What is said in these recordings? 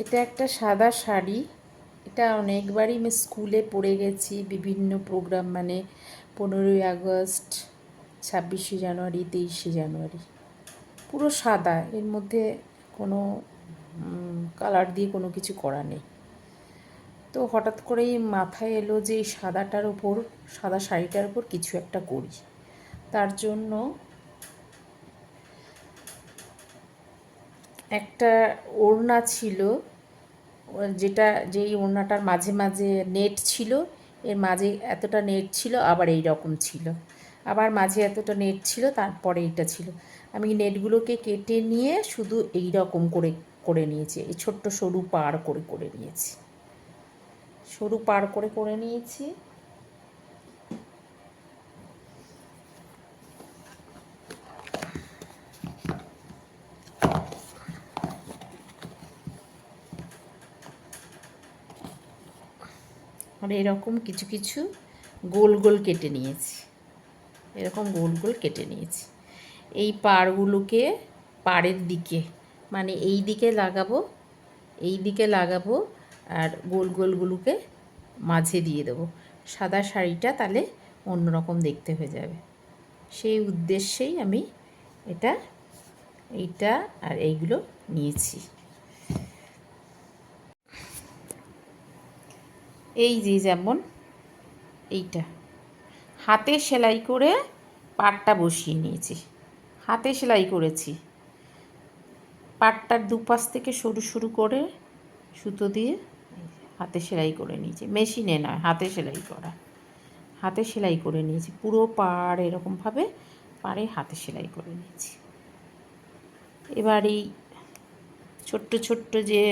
এটা একটা সাদা শাড়ি। এটা অনেকবারই আমি স্কুলে পরে গেছি, বিভিন্ন প্রোগ্রাম, মানে 15ই আগস্ট, 26শে জানুয়ারি, 23শে জানুয়ারি। পুরো সাদা, এর মধ্যে কোনো কালার দিয়ে কোনো কিছু করা নেই। তো হঠাৎ করেই মাথায় এলো যে এই সাদাটার ওপর, সাদা শাড়িটার ওপর কিছু একটা করি। তার জন্য একটা ওড়না ছিল, যেই ওড়নাটার মাঝে মাঝে নেট ছিল, এর মাঝে এতটা নেট ছিল, আবার এই রকম ছিল, আবার মাঝে এতটা নেট ছিল, তারপরে এইটা ছিল। আমি নেটগুলোকে কেটে নিয়ে শুধু এই রকম করে করে নিয়েছি, এই ছোট্ট সরু পাড় করে করে নিয়েছি, সরু পাড় করে করে নিয়েছি। আর এরকম কিছু কিছু গোল গোল কেটে নিয়েছি, এরকম গোল গোল কেটে নিয়েছি। এই পাড়গুলোকে পাড়ের দিকে, মানে এই দিকে লাগাবো, এই দিকে লাগাবো, আর গোল গোলগুলোকে মাঝে দিয়ে দেবো। সাদা শাড়িটা তাহলে অন্যরকম দেখতে হয়ে যাবে, সেই উদ্দেশ্যেই আমি এইটা আর এইগুলো নিয়েছি। এই যে যেমন এইটা হাতে সেলাই করে পাড়টা বসিয়ে নিয়েছি, হাতে সেলাই করেছি। পাড়টার দুপাশ থেকে সরু সরু করে সুতো দিয়ে হাতে সেলাই করে নিয়েছি, মেশিনে নয়, হাতে সেলাই করা। হাতে সেলাই করে নিয়েছি পুরো পাড়, এরকমভাবে পাড়ে হাতে সেলাই করে নিয়েছি। এবার এই ছোট্ট ছোট্ট যে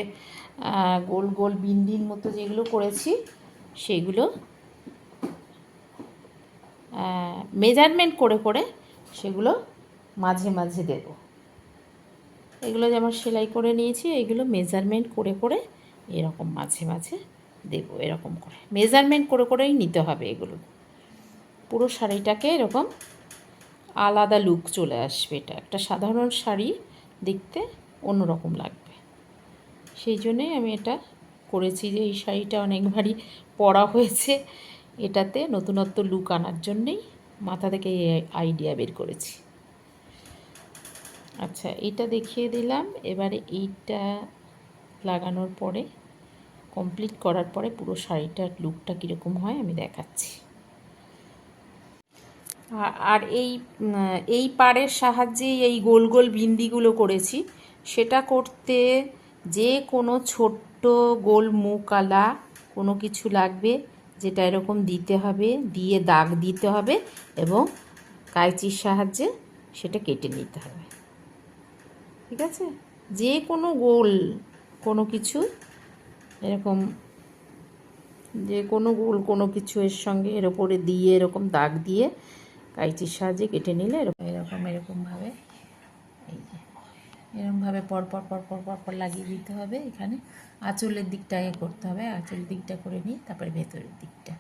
গোল গোল বিন্দির মতো যেগুলো করেছি, সেগুলো মেজারমেন্ট করে করে সেগুলো মাঝে মাঝে দেব। এগুলো যেমন সেলাই করে নিয়েছি, এগুলো মেজারমেন্ট করে করে এরকম মাঝে মাঝে দেব, এরকম করে মেজারমেন্ট করে করেই নিতে হবে। এগুলো পুরো শাড়িটাকে এরকম আলাদা লুক চলে আসবে, এটা একটা সাধারণ শাড়ি দেখতে অন্যরকম লাগবে। সেই জন্যেই আমি এটা করেছি, যে এই শাড়িটা অনেকবারই পরা হয়েছে, এটাতে নতুনত্ব লুক আনার জন্যেই মাথা থেকে এই আইডিয়া বের করেছি। আচ্ছা, এটা দেখিয়ে দিলাম। এবারে এইটা লাগানোর পরে, কমপ্লিট করার পরে পুরো শাড়িটার লুকটা কীরকম হয় আমি দেখাচ্ছি। আর এই পাড়ের সাহায্যেই এই গোল গোল বিন্দিগুলো করেছি। সেটা করতে যে কোনো ছোট্ট গোল মুকালা কোনো কিছু লাগবে, যেটা এরকম দিতে হবে, দিয়ে দাগ দিতে হবে এবং কাঁচির সাহায্যে সেটা কেটে নিতে হবে। ঠিক আছে, যে কোনো গোল কোনো কিছু এরকম, যে কোনো গোল কোনো কিছু এর সঙ্গে এর ওপরে দিয়ে এরকম দাগ দিয়ে কাঁচির সাহায্যে কেটে নিলে এরকমভাবে এই যে এরকমভাবে পরপর পরপর পরপর লাগিয়ে দিতে হবে। এখানে আঁচলের দিকটা করতে হবে, আঁচলের দিকটা করে নিয়ে তারপরে ভেতরের দিকটা।